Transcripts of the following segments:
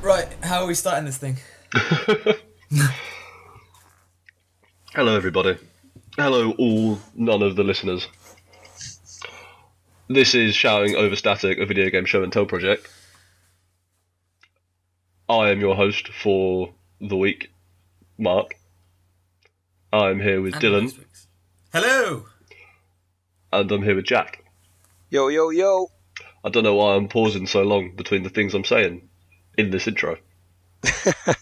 Right, how are we starting this thing? Hello, everybody. Hello, all none of the listeners. This is Shouting Over Static, a video game show and tell project. I am your host for the week, Mark. I'm here with And Dylan, most weeks. Hello! and I'm here with Jack. Yo, yo, yo. I don't know why I'm pausing so long between the things I'm saying in this intro. The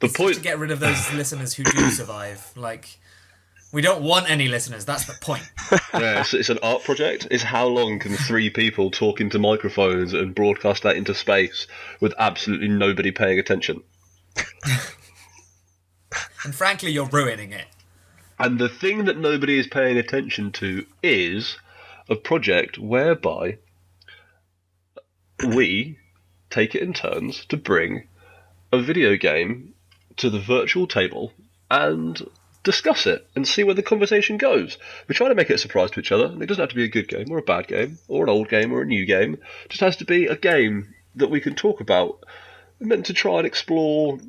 It's point just to get rid of those listeners who do survive. Like, we don't want any listeners, that's the point. Yeah, it's an art project. It's how long can three people talk into microphones and broadcast that into space with absolutely nobody paying attention. And frankly, you're ruining it. And the thing that nobody is paying attention to is a project whereby we take it in turns to bring a video game to the virtual table and discuss it and see where the conversation goes. We try to make it a surprise to each other. It doesn't have to be a good game or a bad game or an old game or a new game. It just has to be a game that we can talk about. We're meant to try and explore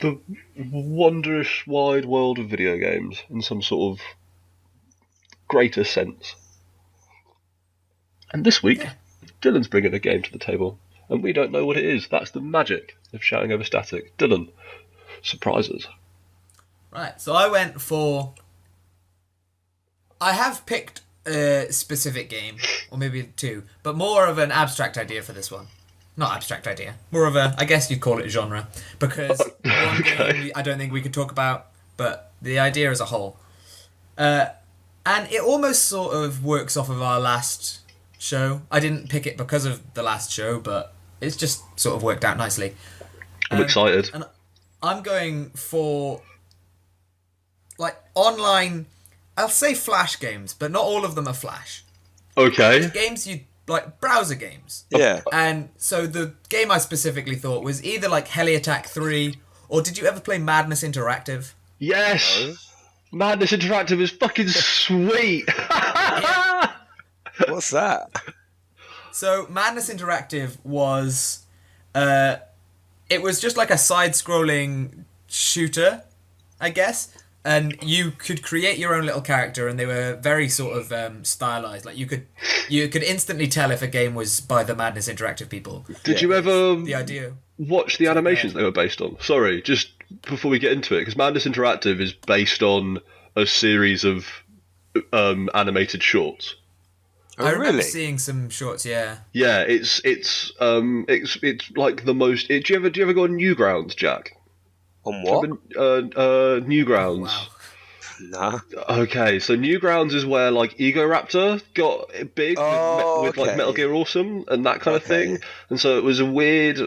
the wondrous wide world of video games in some sort of greater sense. And this week, Dylan's bringing a game to the table, and we don't know what it is. That's the magic of Shouting Over Static. Dylan, surprises. Right, so I went for... I have picked a specific game, or maybe two, but more of an abstract idea for this one. Not abstract idea. More of a, I guess you'd call it a genre. Because one game I don't think we could talk about, but the idea as a whole. And it almost sort of works off of our last show. I didn't pick it because of the last show, but it's just sort of worked out nicely. I'm excited. And I'm going for, like, online... I'll say Flash games, but not all of them are Flash. Okay. Games you... like, browser games. Yeah. And so the game I specifically thought was either like Heli Attack 3, or did you ever play Madness Interactive? Yes! Madness Interactive is fucking sweet! What's that? So Madness Interactive was... it was just like a side-scrolling shooter, I guess. And you could create your own little character, and they were very sort of stylized. Like you could instantly tell if a game was by the Madness Interactive people. Did you ever The idea. watch the animations they were based on? Sorry, just before we get into it, because Madness Interactive is based on a series of animated shorts. Oh, I remember really? seeing some shorts. Yeah. Yeah, it's like the most. Do you ever go on Newgrounds, Jack? On what? Newgrounds. Wow. Nah. Okay, so Newgrounds is where like Ego Raptor got big with like okay. Metal Gear Awesome and that kind of Okay. thing, and so it was a weird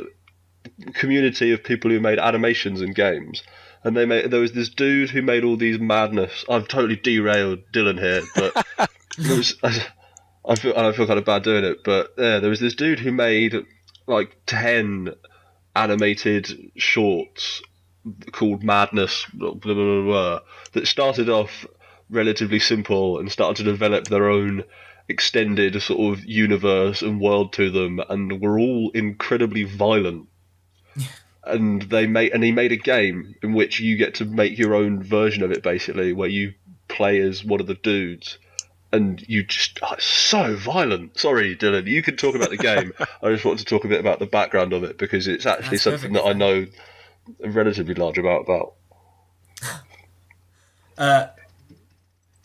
community of people who made animations and games. And there was this dude who made all these madness. I've totally derailed Dylan here, but I feel kind of bad doing it. But yeah, there was this dude who made like 10 animated shorts called Madness, blah, blah, blah, blah, that started off relatively simple and started to develop their own extended sort of universe and world to them, and were all incredibly violent. And he made a game in which you get to make your own version of it, basically, where you play as one of the dudes. And you just so violent. Sorry, Dylan, you can talk about the game. I just want to talk a bit about the background of it, because it's actually That's something that I know a relatively large amount about.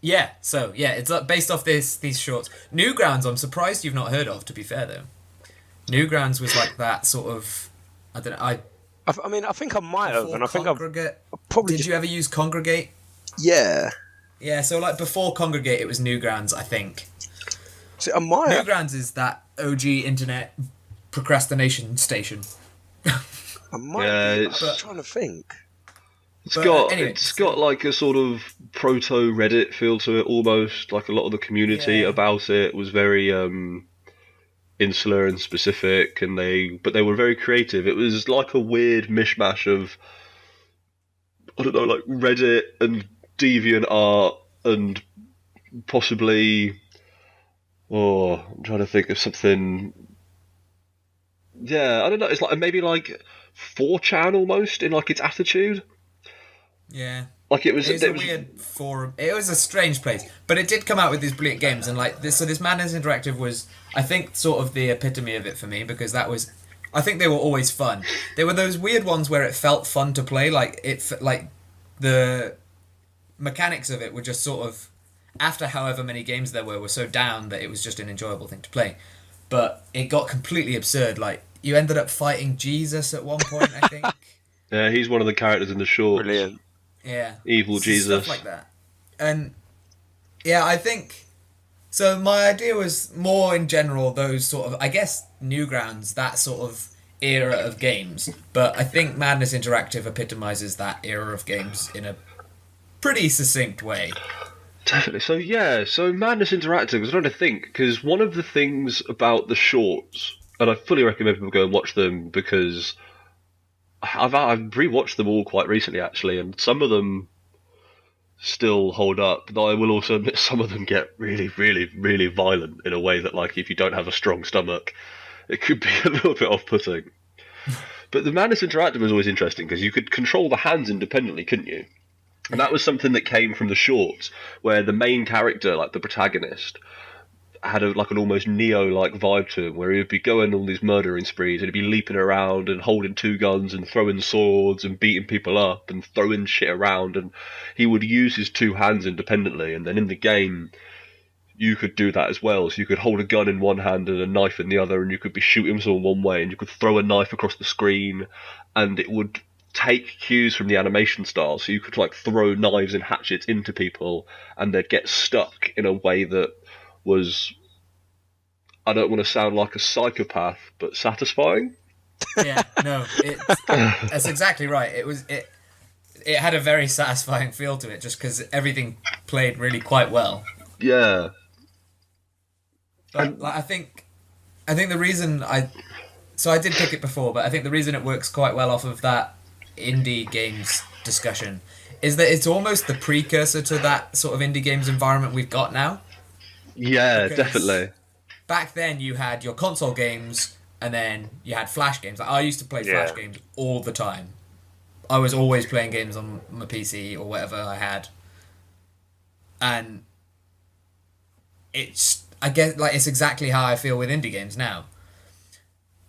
Yeah, so, yeah, it's based off these shorts. Newgrounds, I'm surprised you've not heard of, to be fair, though. Newgrounds was like that sort of... I don't know, I mean, I think I might have, and I think I've Congregate... probably... Did you ever use Congregate? Yeah. Yeah, so, like, before Congregate, it was Newgrounds, I think. See, I might have. Newgrounds is that OG internet procrastination station. I might Yeah, be. it's- I'm trying to think. It's But, got anyway, it's got like a sort of proto Reddit feel to it almost. Like a lot of the community Yeah. about it was very insular and specific, and but they were very creative. It was like a weird mishmash of, I don't know, like Reddit and DeviantArt and possibly, I'm trying to think of something Yeah, I don't know. It's like maybe like 4chan almost in like its attitude. Yeah. Like it was a weird forum. It was a strange place, but it did come out with these brilliant games, and like this. So this Madness Interactive was, I think, sort of the epitome of it for me, because that was, I think they were always fun. They were those weird ones where it felt fun to play. Like the mechanics of it were just sort of, after however many games there were so down that it was just an enjoyable thing to play. But it got completely absurd. Like you ended up fighting Jesus at one point, I think. Yeah, he's one of the characters in the shorts. Brilliant. Yeah. Evil Jesus. Stuff like that. And yeah, I think so. My idea was more in general those sort of, I guess, Newgrounds, that sort of era of games. But I think Madness Interactive epitomizes that era of games in a pretty succinct way. Definitely. So Madness Interactive, I was trying to think, because one of the things about the shorts, and I fully recommend people go and watch them, because I've rewatched them all quite recently actually, and some of them still hold up. Though I will also admit some of them get really, really, really violent in a way that, like, if you don't have a strong stomach, it could be a little bit off-putting. But the Madness Interactive was always interesting because you could control the hands independently, couldn't you? And that was something that came from the shorts, where the main character, like the protagonist, had like an almost Neo-like vibe to him, where he would be going on these murdering sprees, and he'd be leaping around and holding two guns and throwing swords and beating people up and throwing shit around, and he would use his two hands independently. And then in the game, you could do that as well. So you could hold a gun in one hand and a knife in the other, and you could be shooting someone one way, and you could throw a knife across the screen, and it would take cues from the animation style. So you could like throw knives and hatchets into people, and they'd get stuck in a way that was, I don't want to sound like a psychopath, but satisfying. Yeah, no, that's exactly right. It had a very satisfying feel to it, just because everything played really quite well. Yeah. But like, I think the reason I did pick it before, but I think the reason it works quite well off of that indie games discussion is that it's almost the precursor to that sort of indie games environment we've got now. Yeah, Because definitely. back then you had your console games, and then you had Flash games. Like, I used to play Flash games all the time. I was always playing games on my PC or whatever I had. And I guess, like, it's exactly how I feel with indie games now.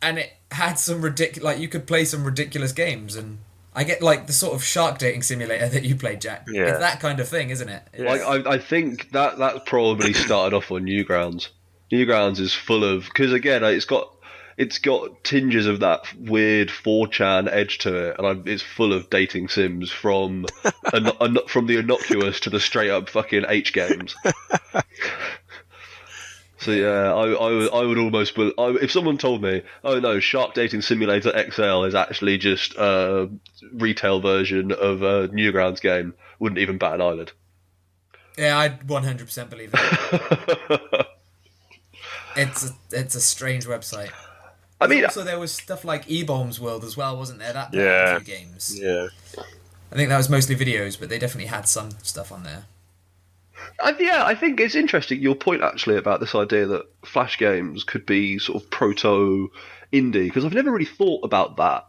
And it had some ridiculous, like, you could play some ridiculous games, and I get, like, the sort of shark dating simulator that you played, Jack. Yeah. It's that kind of thing, isn't it? Like I think that probably started off on Newgrounds. Newgrounds is full of, because again it's got tinges of that weird 4chan edge to it, and it's full of dating sims from from the innocuous to the straight up fucking H games. So yeah, I would almost, if someone told me, oh no, Shark Dating Simulator XL is actually just a retail version of a Newgrounds game, wouldn't even bat an eyelid. Yeah, I'd 100% believe that. It's a strange website. I mean, also there was stuff like E-Bombs World as well, wasn't there? That Yeah. few games. Yeah. I think that was mostly videos, but they definitely had some stuff on there. I think it's interesting your point actually about this idea that Flash games could be sort of proto indie, because I've never really thought about that,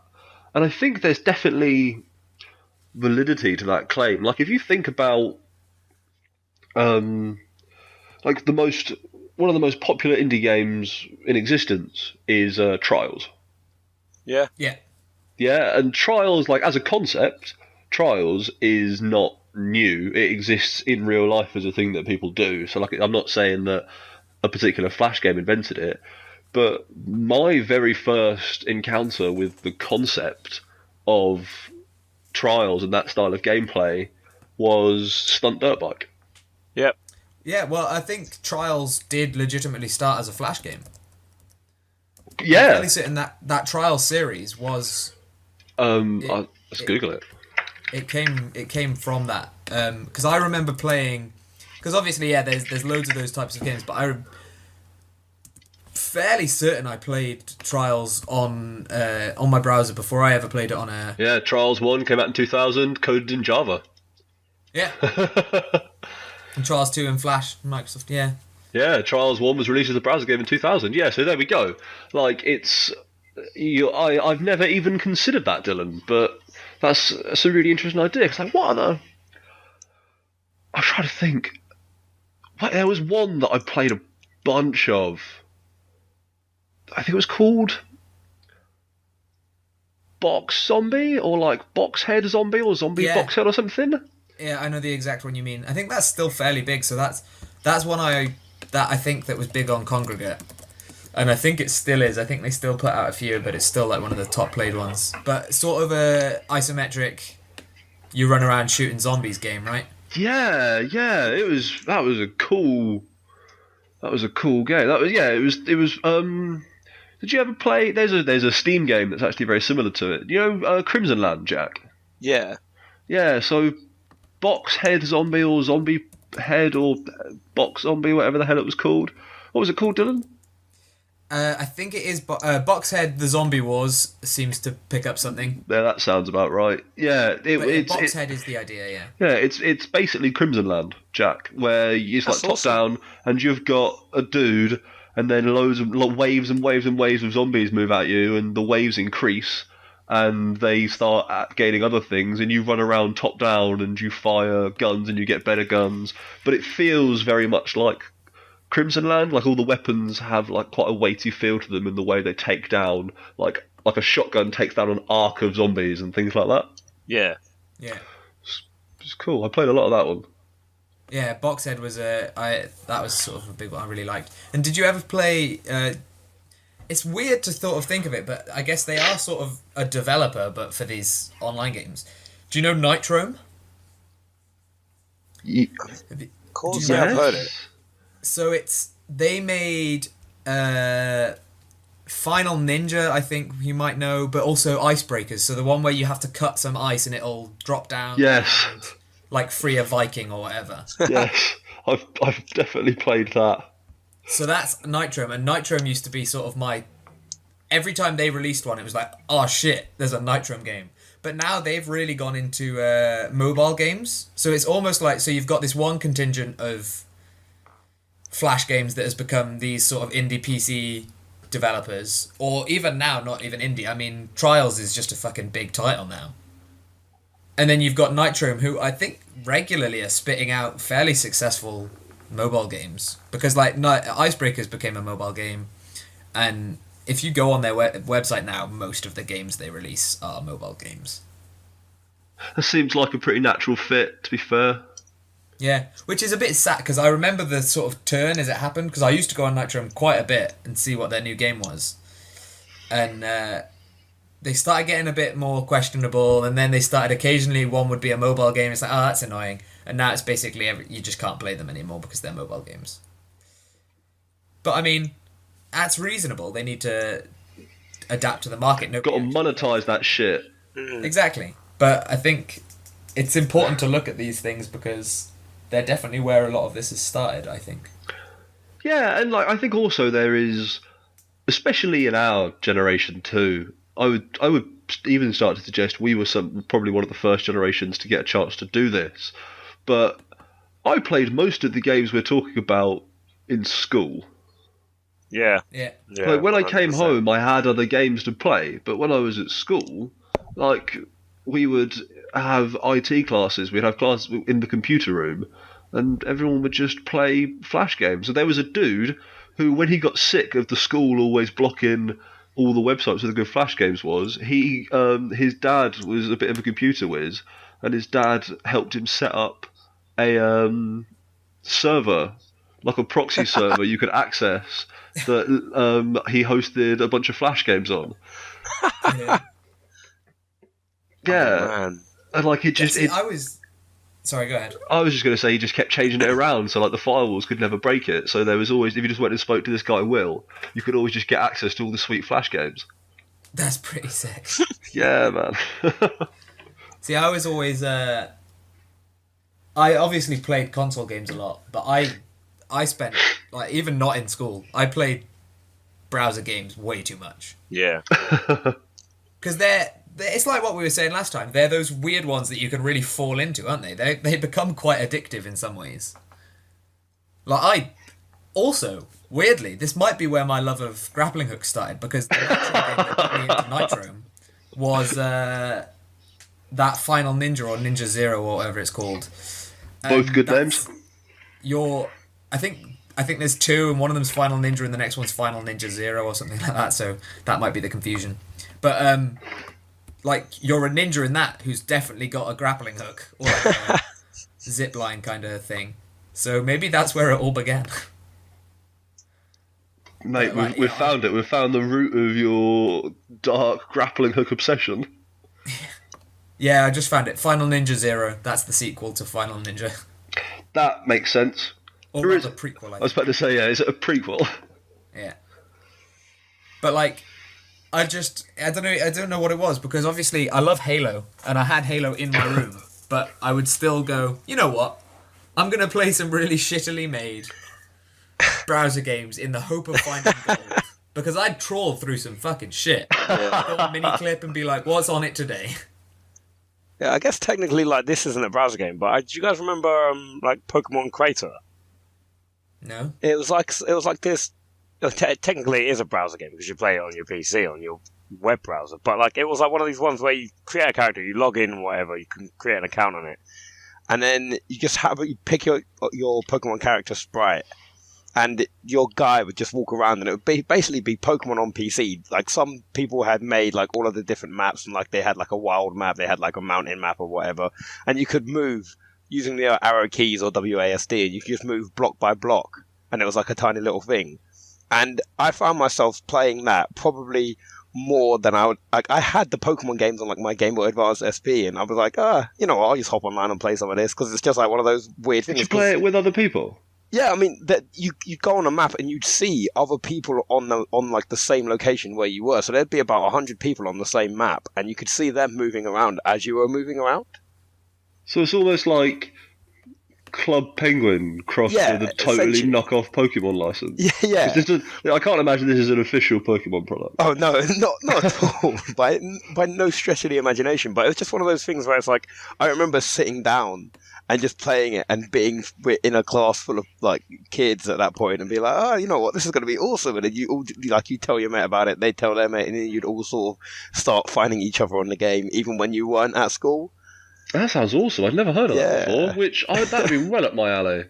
and I think there's definitely validity to that claim. Like if you think about, like one of the most popular indie games in existence is Trials. Yeah. Yeah. Yeah, and Trials, like as a concept, Trials is not new. It exists in real life as a thing that people do. So like, I'm not saying that a particular Flash game invented it, but my very first encounter with the concept of Trials and that style of gameplay was Stunt Dirt Bike. Yep. Yeah, well, I think Trials did legitimately start as a Flash game. Yeah. At least in that Trials series was... Let's Google it. It came from that, because I remember playing, because obviously there's loads of those types of games, but I'm fairly certain I played Trials on my browser before I ever played it on a... Yeah, Trials 1 came out in 2000, coded in Java. Yeah. And Trials 2 and Flash, Microsoft, yeah. Yeah, Trials 1 was released as a browser game in 2000. Yeah, so there we go. Like, it's I've never even considered that, Dylan, but that's a really interesting idea. It's like, what other... I'm trying to think. There was one that I played a bunch of. I think it was called Box Zombie, or like Box Head Zombie, or Zombie Box Head or something. Yeah, I know the exact one you mean. I think that's still fairly big, so that's one I think that was big on Congregate. And I think it still is. I think they still put out a few, but it's still like one of the top played ones. But sort of a isometric, you run around shooting zombies game, right? Yeah. That was a cool game. It was. Did you ever play? There's a Steam game that's actually very similar to it. You know, Crimson Land, Jack. Yeah. Yeah. So, Box Head Zombie, or Zombie Head, or Box Zombie, whatever the hell it was called. What was it called, Dylan? I think it is Boxhead. The Zombie Wars seems to pick up something. Yeah, that sounds about right. Yeah, Boxhead is the idea. Yeah. Yeah, it's basically Crimson Land, Jack, where it's like top down, and you've got a dude, and then waves and waves and waves of zombies move at you, and the waves increase, and they start gaining other things, and you run around top down, and you fire guns, and you get better guns. But it feels very much like Crimson Land, like all the weapons have like quite a weighty feel to them in the way they take down, like a shotgun takes down an arc of zombies and things like that. Yeah. It's cool. I played a lot of that one. Yeah, Boxhead was that was sort of a big one I really liked. And did you ever play? It's weird to sort of think of it, but I guess they are sort of a developer, but for these online games. Do you know Nitrome? Of course, I've heard it. So they made Final Ninja, I think you might know, but also Icebreakers. So the one where you have to cut some ice and it'll drop down. Yes. Like free a Viking or whatever. Yes, I've definitely played that. So that's Nitrome, and Nitrome used to be sort of my... Every time they released one, it was like, oh shit, there's a Nitrome game. But now they've really gone into mobile games. So it's almost like, so you've got this one contingent of Flash games that has become these sort of indie PC developers, or even now, not even indie. I mean, Trials is just a fucking big title now. And then you've got Nitrome, who I think regularly are spitting out fairly successful mobile games. Because, like, Icebreakers became a mobile game. And if you go on their website now, most of the games they release are mobile games. That seems like a pretty natural fit, to be fair. Yeah, which is a bit sad, because I remember the sort of turn as it happened, because I used to go on Nitrome quite a bit and see what their new game was. And they started getting a bit more questionable, and then they started occasionally, one would be a mobile game, it's like, oh, that's annoying. And now it's basically, you just can't play them anymore because they're mobile games. But I mean, that's reasonable. They need to adapt to the market. Got to monetize that shit. Exactly. But I think it's important to look at these things because they're definitely where a lot of this has started, I think. Yeah, and like I think also there is, especially in our generation too, I would even start to suggest we were probably one of the first generations to get a chance to do this. But I played most of the games we're talking about in school. Yeah. Like when 100%. I came home, I had other games to play, but when I was at school, like we would have IT classes, we'd have classes in the computer room, and everyone would just play Flash games. So there was a dude who, when he got sick of the school always blocking all the websites where the good Flash games was, his dad was a bit of a computer whiz, and his dad helped him set up a server, like a proxy server you could access, that he hosted a bunch of Flash games on. Yeah. Oh, man. And like it just... Sorry, go ahead. I was just going to say he just kept changing it around, so like the firewalls could never break it. So there was always, if you just went and spoke to this guy Will, you could always just get access to all the sweet Flash games. That's pretty sick. Yeah, man. See, I was always... I obviously played console games a lot, but I spent, like, even not in school, I played browser games way too much. Yeah. Because it's like what we were saying last time. They're those weird ones that you can really fall into, aren't they? They become quite addictive in some ways. Like, I also, weirdly, this might be where my love of grappling hooks started, because the Nitro game that got me into Nitro was that Final Ninja or Ninja Zero or whatever it's called. Both good names. I think there's two, and one of them's Final Ninja, and the next one's Final Ninja Zero or something like that. So that might be the confusion. But like you're a ninja in that who's definitely got a grappling hook or like a zip line kind of thing. So maybe that's where it all began. Mate, we've found it. We've found the root of your dark grappling hook obsession. Yeah, I just found it. Final Ninja Zero. That's the sequel to Final Ninja. That makes sense. Or There is a prequel, I was about to say, yeah, is it a prequel? Yeah. But like, I don't know what it was, because obviously I love Halo, and I had Halo in my room, but I would still go, you know what? I'm going to play some really shittily made browser games in the hope of finding gold. Because I'd trawl through some fucking shit. Go on mini clip and be like, what's on it today? Yeah, I guess technically, like, this isn't a browser game, but do you guys remember, like, Pokemon Crater? No. It was like this. Technically, it is a browser game because you play it on your PC, on your web browser. But like, it was like one of these ones where you create a character, you log in, whatever, you can create an account on it, and then you pick your Pokemon character sprite, and your guy would just walk around, and it would basically be Pokemon on PC. Like, some people had made like all of the different maps, and like they had like a wild map, they had like a mountain map or whatever, and you could move using the arrow keys or WASD, and you could just move block by block, and it was like a tiny little thing. And I found myself playing that probably more than I would. Like, I had the Pokemon games on like my Game Boy Advance SP, and I was like, you know what, I'll just hop online and play some of this, because it's just like one of those weird things. Did you play it with other people? Yeah, I mean, that you go on a map and you'd see other people on like the same location where you were. So there'd be about 100 people on the same map, and you could see them moving around as you were moving around. So it's almost like Club Penguin crossed with a totally knockoff Pokemon license. Yeah. I can't imagine this is an official Pokemon product. Oh no, not at all. by no stretch of the imagination. But it's just one of those things where it's like, I remember sitting down and just playing it and being in a class full of like kids at that point and be like, oh, you know what, this is going to be awesome. And then you tell your mate about it, they tell their mate, and then you'd all sort of start finding each other on the game, even when you weren't at school. That sounds awesome. I'd never heard of that before, that would be well up my alley.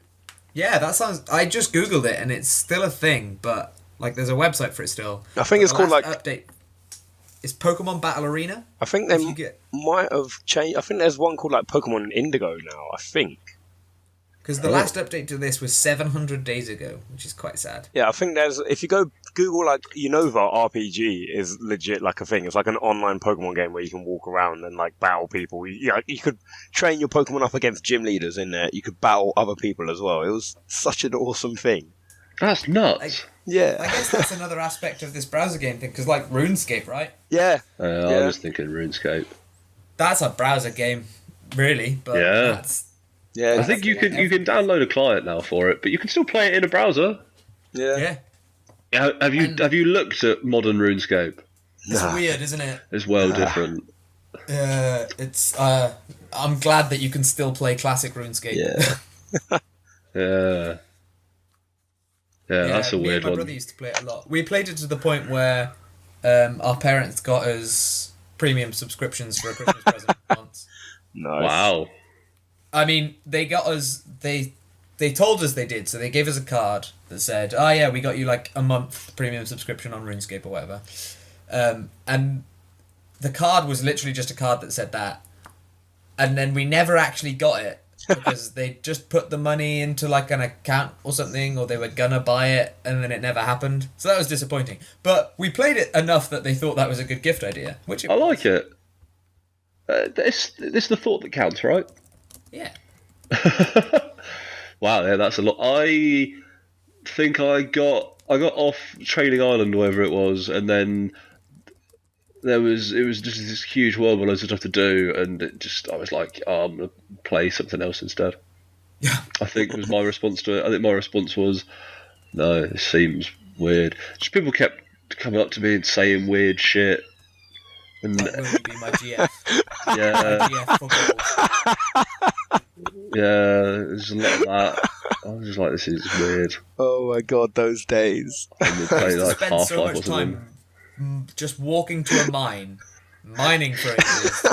Yeah, that sounds... I just Googled it, and it's still a thing, but like there's a website for it still. I think it's called like... update. It's Pokemon Battle Arena? I think they might have changed... I think there's one called like Pokemon Indigo now, I think. Because the last update to this was 700 days ago, which is quite sad. Yeah, I think there's... If you go Google, like, Unova RPG is legit like a thing. It's like an online Pokemon game where you can walk around and, like, battle people. You could train your Pokemon up against gym leaders in there. You could battle other people as well. It was such an awesome thing. That's nuts. I guess that's another aspect of this browser game thing, because, like, RuneScape, right? Yeah. I was thinking RuneScape. That's a browser game, really, but that's... Yeah, I think you can download a client now for it, but you can still play it in a browser. Yeah. Have you looked at modern RuneScape? It's weird, isn't it? It's well different. It's. I'm glad that you can still play classic RuneScape. Yeah. Yeah, that's a weird one. My brother used to play it a lot. We played it to the point where our parents got us premium subscriptions for a Christmas present once. Nice. Wow. I mean, they got us... They told us they did, so they gave us a card that said, oh yeah, we got you like a month premium subscription on RuneScape or whatever. And the card was literally just a card that said that. And then we never actually got it, because they just put the money into like an account or something, or they were gonna buy it, and then it never happened. So that was disappointing. But we played it enough that they thought that was a good gift idea. I like it. It's the thought that counts, right? Yeah. Wow, yeah, that's a lot. I think I got off Trading Island, wherever it was, and then it was just this huge world with loads of stuff to do, and I was like, I'm gonna play something else instead. Yeah. I think was my response to it. I think my response was, no, it seems weird. Just people kept coming up to me and saying weird shit. And Will you be my GF? Yeah. My GF football. Yeah, there's a lot of that. I'm just like, this is weird. Oh my god, those days. And we I play used to like spend Half-Life so or much something. time just walking to a mine, mining for ages,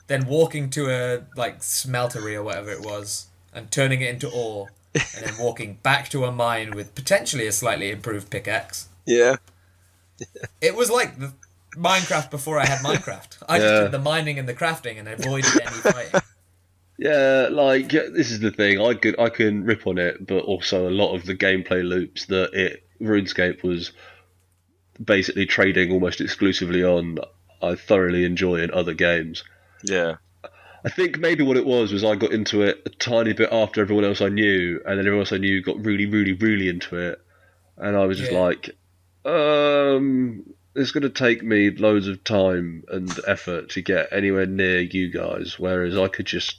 then walking to a like smeltery or whatever it was, and turning it into ore, and then walking back to a mine with potentially a slightly improved pickaxe. Yeah. It was like the Minecraft before I had Minecraft. I just did the mining and the crafting and avoided any fighting. Yeah, like this is the thing. I can rip on it, but also a lot of the gameplay loops that RuneScape was basically trading almost exclusively on, I thoroughly enjoy in other games. Yeah. I think maybe what it was I got into it a tiny bit after everyone else I knew, and then everyone else I knew got really, really, really into it, and I was just like, it's going to take me loads of time and effort to get anywhere near you guys, whereas I could just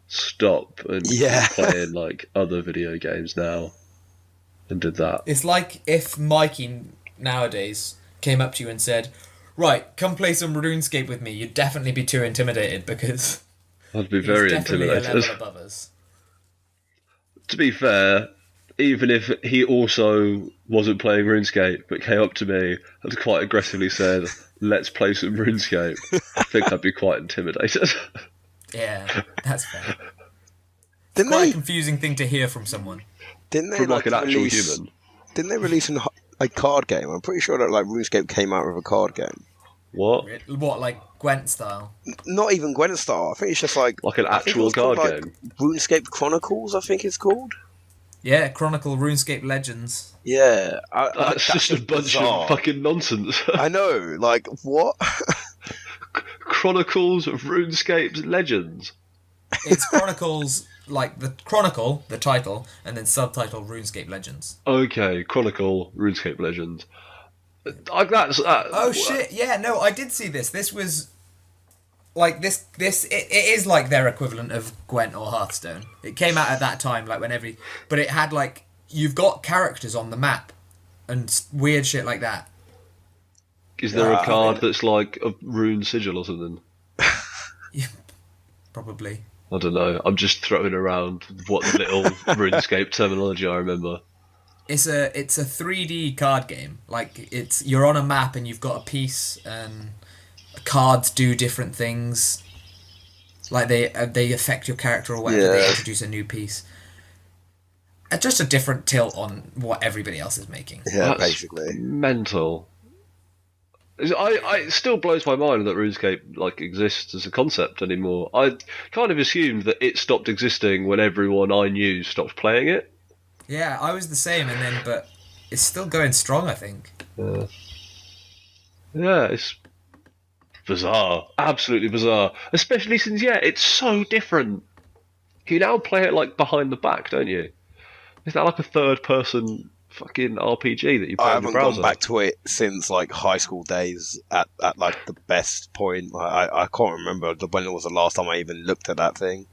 stop and keep playing like other video games now, and did that. It's like if Mikey nowadays came up to you and said, right, come play some RuneScape with me, you'd definitely be too intimidated because I'd be he's very definitely intimidated. a level above us. To be fair, even if he also wasn't playing RuneScape but came up to me and quite aggressively said, let's play some RuneScape, I think I'd be quite intimidated. Yeah, that's fair. Didn't Quite they? a confusing thing to hear from someone. Didn't they From like an actual release, human. Didn't they release a card game? I'm pretty sure that like RuneScape came out with a card game. What? What, like Gwent style? Not even Gwent style. I think it's just like Like an I think it actual was called, card game? RuneScape Chronicles, I think it's called. Yeah, Chronicle RuneScape Legends. Yeah, That's just a bunch bizarre. of fucking nonsense. I know, like what? Chronicles of RuneScape's Legends. It's Chronicles, like the Chronicle, the title, and then subtitle RuneScape Legends. Okay, Chronicle RuneScape Legends. Oh shit! Yeah, no, I did see this. This was like this. It is like their equivalent of Gwent or Hearthstone. It came out at that time, like but it had like you've got characters on the map and weird shit like that. Is there a card that's like a rune sigil or something? Yeah, probably. I don't know. I'm just throwing around what little RuneScape terminology I remember. It's a 3D card game. Like you're on a map and you've got a piece and cards do different things. Like they affect your character or whatever. They introduce a new piece. Just a different tilt on what everybody else is making. Yeah, That's basically mental. It still blows my mind that RuneScape like exists as a concept anymore. I kind of assumed that it stopped existing when everyone I knew stopped playing it. Yeah, I was the same, but it's still going strong, I think. Yeah, it's bizarre, absolutely bizarre. Especially since it's so different. You now play it like behind the back, don't you? Is that like a third-person fucking RPG that you play I on your haven't browser? gone back to it since like high school days at like the best point. I can't remember when it was the last time I even looked at that thing.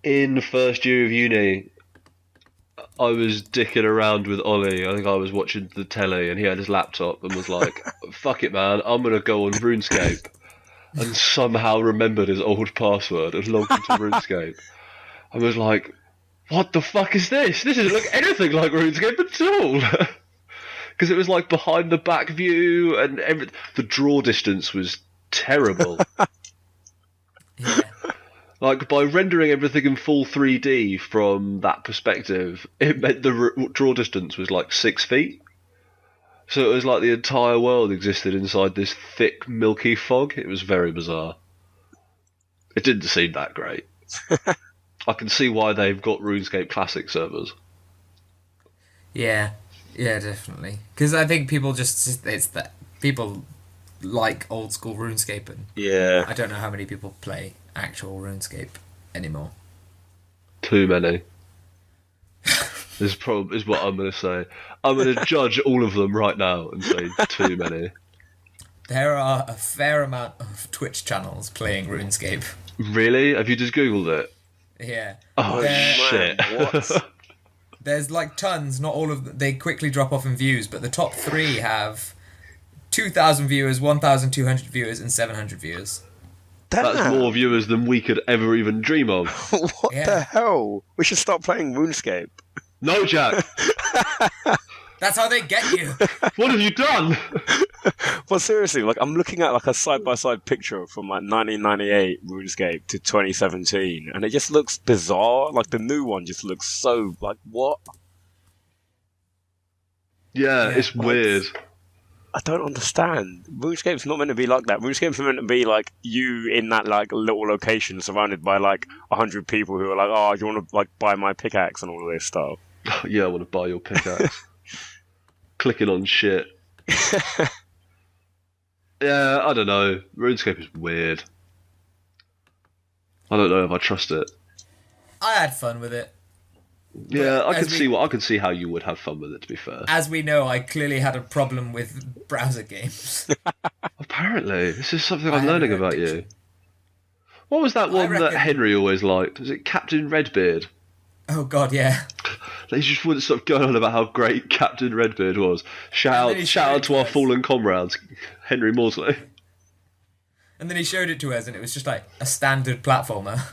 In the first year of uni, I was dicking around with Ollie. I think I was watching the telly and he had his laptop and was like, fuck it man, I'm going to go on RuneScape. And somehow remembered his old password and logged into RuneScape. I was like, what the fuck is this? This doesn't look anything like RuneScape at all. Because it was like behind the back view and the draw distance was terrible. Yeah. Like, by rendering everything in full 3D from that perspective, it meant the draw distance was like 6 feet. So it was like the entire world existed inside this thick, milky fog. It was very bizarre. It didn't seem that great. I can see why they've got RuneScape Classic servers. Yeah, definitely. Because I think people people like old school RuneScape, and I don't know how many people play actual RuneScape anymore. Too many. This is what I'm going to say. I'm going to judge all of them right now and say too many. There are a fair amount of Twitch channels playing RuneScape. Really? Have you just Googled it? Yeah. Oh, shit. What? There's like tons, not all of them. They quickly drop off in views, but the top 3 have 2,000 viewers, 1,200 viewers, and 700 viewers. That's more viewers than we could ever even dream of. What the hell? We should start playing RuneScape. No, Jack. That's how they get you. What have you done? But seriously, like I'm looking at like a side-by-side picture from like 1998 RuneScape to 2017, and it just looks bizarre. Like the new one just looks so like what? Yeah, it's weird. I don't understand. RuneScape's not meant to be like that. RuneScape's meant to be like you in that like little location surrounded by like 100 people who are like, oh, you want to like buy my pickaxe and all of this stuff. Yeah, I want to buy your pickaxe. Clicking on shit. Yeah, I don't know. RuneScape is weird. I don't know if I trust it. I had fun with it. Yeah, I can see how you would have fun with it, to be fair. As we know, I clearly had a problem with browser games. Apparently, this is something I'm learning about you. What was that one that Henry always liked? Was it Captain Redbeard? Oh god, yeah. They just wouldn't stop going on about how great Captain Redbeard was. Shout out to our fallen comrades, Henry Maudsley. And then he showed it to us, and it was just like a standard platformer.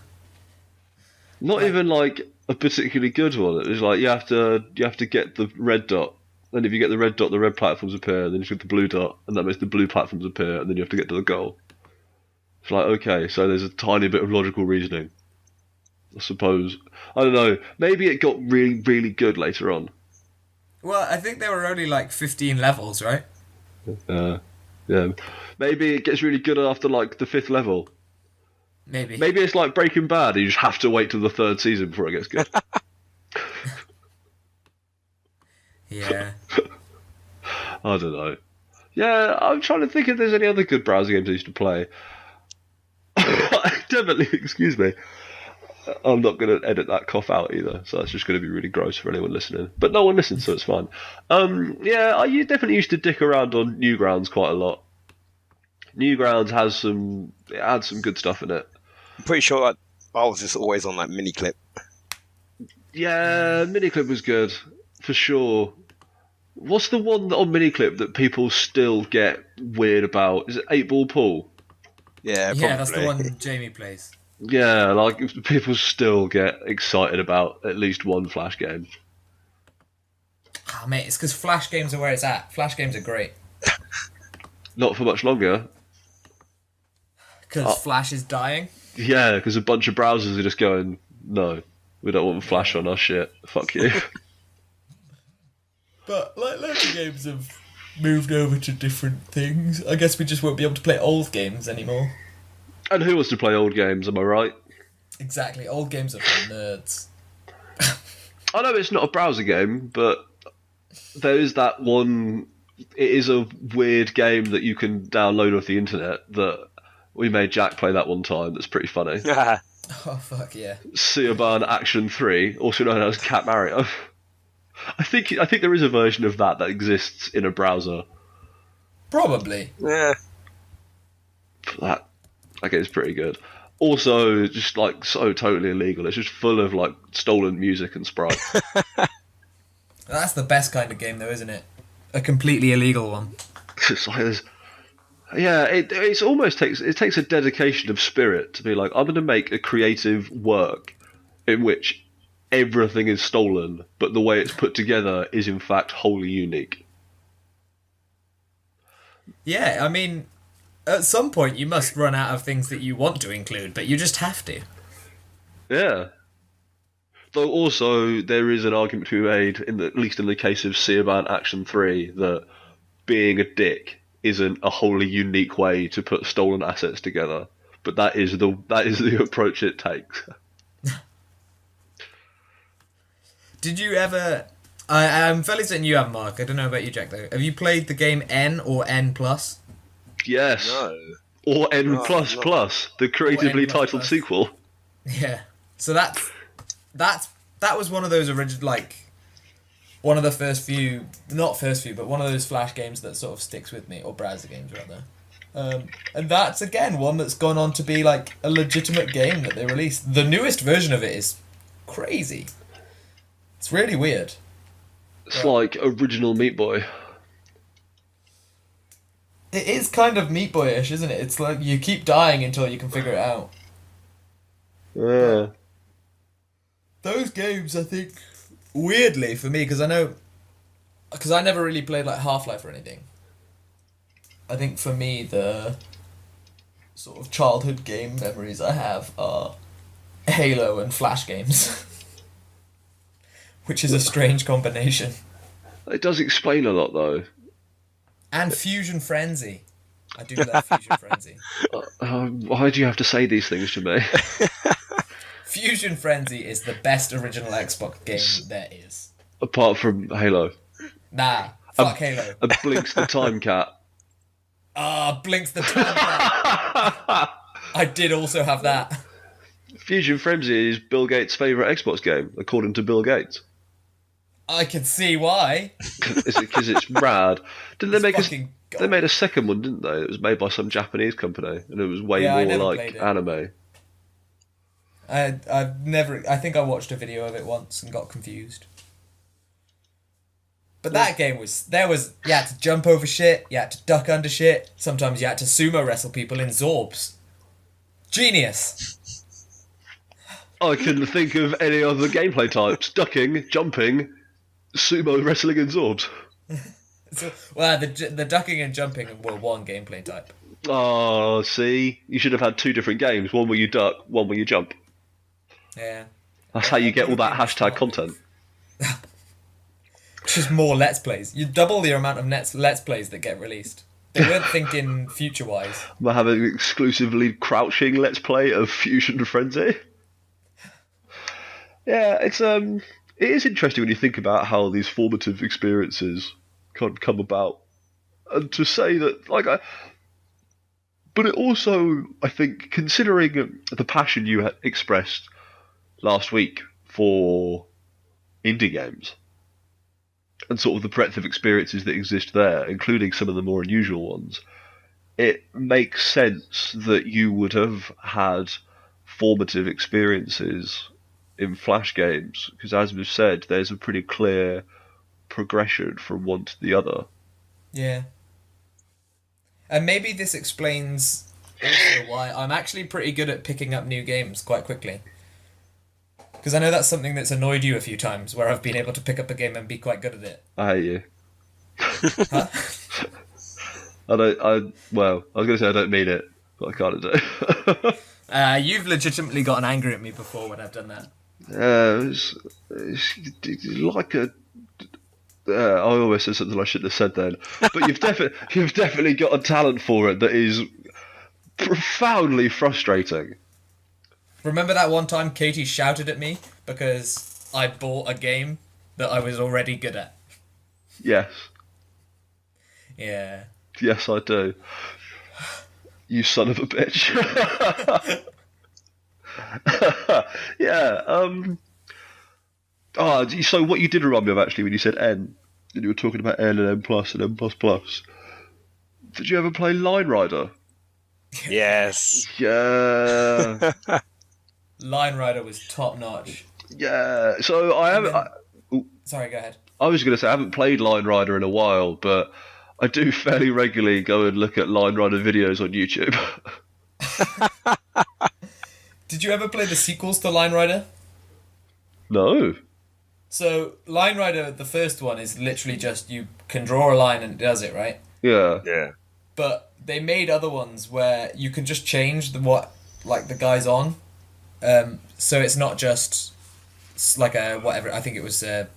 Not even like a particularly good one. It was like you have to get the red dot. Then if you get the red dot, the red platforms appear. Then you get the blue dot, and that makes the blue platforms appear. And then you have to get to the goal. It's like, okay, so there's a tiny bit of logical reasoning. I suppose. I don't know. Maybe it got really, really good later on. Well, I think there were only like 15 levels, right? Yeah. Maybe it gets really good after like the 5th level. Maybe it's like Breaking Bad. You just have to wait till the 3rd season before it gets good. Yeah. I don't know. Yeah, I'm trying to think if there's any other good browser games I used to play. Definitely, excuse me. I'm not going to edit that cough out either, so that's just going to be really gross for anyone listening. But no one listens, so it's fine. Yeah, I definitely used to dick around on Newgrounds quite a lot. Newgrounds had some good stuff in it. I'm pretty sure that I was just always on that Miniclip. Yeah, Miniclip was good, for sure. What's the one on Miniclip that people still get weird about? Is it 8-Ball Pool? Yeah, probably. Yeah, that's the one Jamie plays. Yeah, like people still get excited about at least one Flash game. Ah, mate, it's because Flash games are where it's at. Flash games are great. Not for much longer. Because Flash is dying? Yeah, because a bunch of browsers are just going, no, we don't want Flash on our shit. Fuck you. But, like, loads of games have moved over to different things. I guess we just won't be able to play old games anymore. And who wants to play old games, am I right? Exactly, old games are for nerds. I know it's not a browser game, but there is that one... It is a weird game that you can download off the internet that we made Jack play that one time that's pretty funny. Oh, fuck yeah. Seoban Action 3, also known as Cat Mario. I think there is a version of that exists in a browser. Probably. Yeah. That game is pretty good. Also, just like so totally illegal. It's just full of like stolen music and sprites. That's the best kind of game, though, isn't it? A completely illegal one. It's like it's almost takes a dedication of spirit to be like, I'm going to make a creative work in which everything is stolen, but the way it's put together is in fact wholly unique. Yeah, I mean, at some point you must run out of things that you want to include, but you just have to. Yeah. Though also there is an argument to be made, at least in the case of Seoban Action 3, that being a dick isn't a wholly unique way to put stolen assets together. But that is the approach it takes. Did you ever... I'm fairly certain you have, Mark. I don't know about you, Jack, though. Have you played the game N or N+? Yes. No. Or N++, the creatively titled sequel. Yeah. So that was one of those original, like, one of the one of those Flash games that sort of sticks with me, or browser games rather. And that's again one that's gone on to be like a legitimate game that they released. The newest version of it is crazy. It's really weird. It's like original Meat Boy. It is kind of Meat Boyish, isn't it? It's like you keep dying until you can figure it out. Yeah. Those games, I think, weirdly for me, because I never really played like Half-Life or anything. I think for me the sort of childhood game memories I have are Halo and Flash games, which is a strange combination. It does explain a lot, though. And Fusion Frenzy. I do love Fusion Frenzy. Why do you have to say these things to me? Fusion Frenzy is the best original Xbox game there is. Apart from Halo. Nah, fuck Halo. And Blinks the Time Cat. Blinks the Time Cat. I did also have that. Fusion Frenzy is Bill Gates' favourite Xbox game, according to Bill Gates. I can see why. Because it's rad. Didn't they make fucking gold. They made a second one, didn't they? It was made by some Japanese company, and it was way Yeah, I more never like played it. anime. I think I watched a video of it once and got confused. But that game you had to jump over shit, you had to duck under shit, sometimes you had to sumo wrestle people in Zorbs. Genius! I couldn't think of any other gameplay types. Ducking, jumping, sumo wrestling and Zorbs. So, well, the ducking and jumping were one gameplay type. Oh, see? You should have had two different games. One where you duck, one where you jump. Yeah. That's how you get all that hashtag content. Just more Let's Plays. You double the amount of Let's Plays that get released. They weren't thinking future-wise. We're having an exclusively crouching Let's Play of Fusion Frenzy. Yeah, it is interesting when you think about how these formative experiences can come about. And to say that, but it also, I think, considering the passion you had expressed last week for indie games, and sort of the breadth of experiences that exist there, including some of the more unusual ones, it makes sense that you would have had formative experiences in Flash games, because as we've said, there's a pretty clear progression from one to the other. Yeah. And maybe this explains also why I'm actually pretty good at picking up new games quite quickly. Because I know that's something that's annoyed you a few times, where I've been able to pick up a game and be quite good at it. I hate you. Huh? I was going to say I don't mean it, but I kind of do. You've legitimately gotten angry at me before when I've done that. It's like a... I almost said something I shouldn't have said then. But you've definitely got a talent for it that is profoundly frustrating. Remember that one time Katie shouted at me because I bought a game that I was already good at? Yes. Yeah. Yes, I do. You son of a bitch. Yeah. So what you did remind me of, actually, when you said N, and you were talking about N and N plus and N plus plus. Did you ever play Line Rider? Yes. Yeah. Line Rider was top notch. Yeah. So I haven't. Sorry, go ahead. I was going to say I haven't played Line Rider in a while, but I do fairly regularly go and look at Line Rider videos on YouTube. Did you ever play the sequels to Line Rider? No. So, Line Rider, the first one, is literally just you can draw a line and it does it, right? Yeah. Yeah. But they made other ones where you can just change the guy's on. So it's not just like a whatever. I think it was a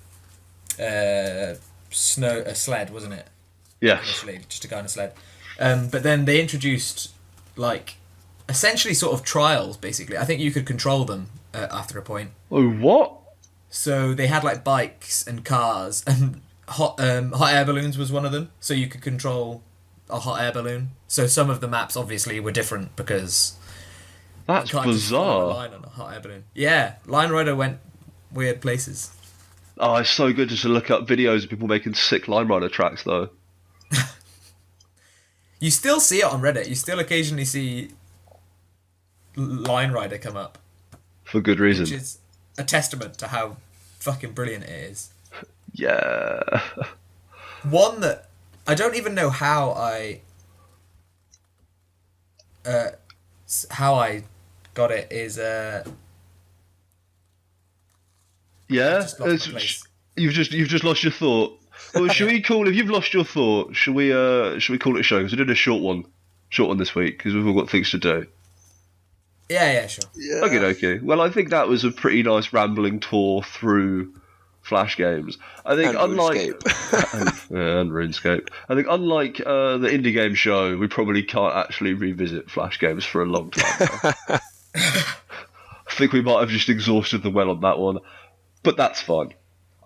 sled, wasn't it? Yes. Initially, just a guy on a sled. But then they introduced essentially sort of trials. Basically, I think you could control them after a point. Oh, what? So they had like bikes and cars, and hot air balloons was one of them. So you could control a hot air balloon. So some of the maps obviously were different because That's you can't just follow bizarre. a line on a hot air balloon. Yeah, Line Rider went weird places. Oh, it's so good just to look up videos of people making sick Line Rider tracks, though. You still see it on Reddit. You still occasionally see Line Rider come up, For good reason. which is a testament to how fucking brilliant it is. Yeah. One that I don't even know how I how I got it is Yeah, just lost my place. you've just lost your thought. Well, should we call if you've lost your thought? Should we call it a show? Because we did a short one this week because we've all got things to do. Yeah, sure. Yeah. Okay. Well, I think that was a pretty nice rambling tour through Flash games. I think And unlike RuneScape. and RuneScape, I think unlike the indie game show, we probably can't actually revisit Flash games for a long time now. I think we might have just exhausted the well on that one, but that's fine.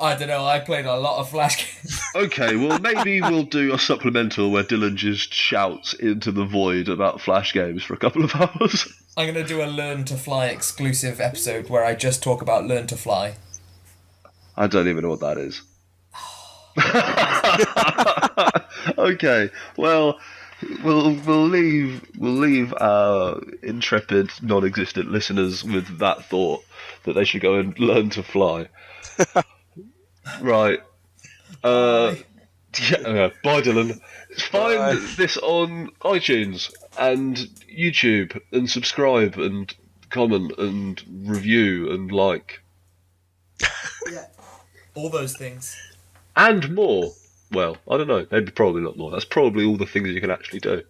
I don't know. I played a lot of Flash games. Okay, well maybe we'll do a supplemental where Dylan just shouts into the void about Flash games for a couple of hours. I'm gonna do a Learn to Fly exclusive episode where I just talk about Learn to Fly. I don't even know what that is. Okay, well, we'll leave our intrepid, non-existent listeners with that thought that they should go and learn to fly. Right. Bye, Dylan. Find this on iTunes and YouTube and subscribe and comment and review and like. Yeah. All those things. And more. Well, I don't know. Maybe probably not more. That's probably all the things you can actually do.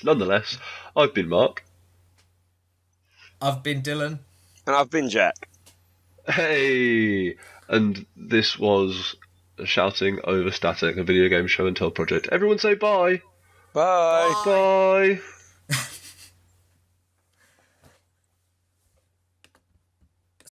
Nonetheless, I've been Mark. I've been Dylan. And I've been Jack. Hey! And this was Shouting Over Static, a video game show and tell project. Everyone say bye! Bye. Bye!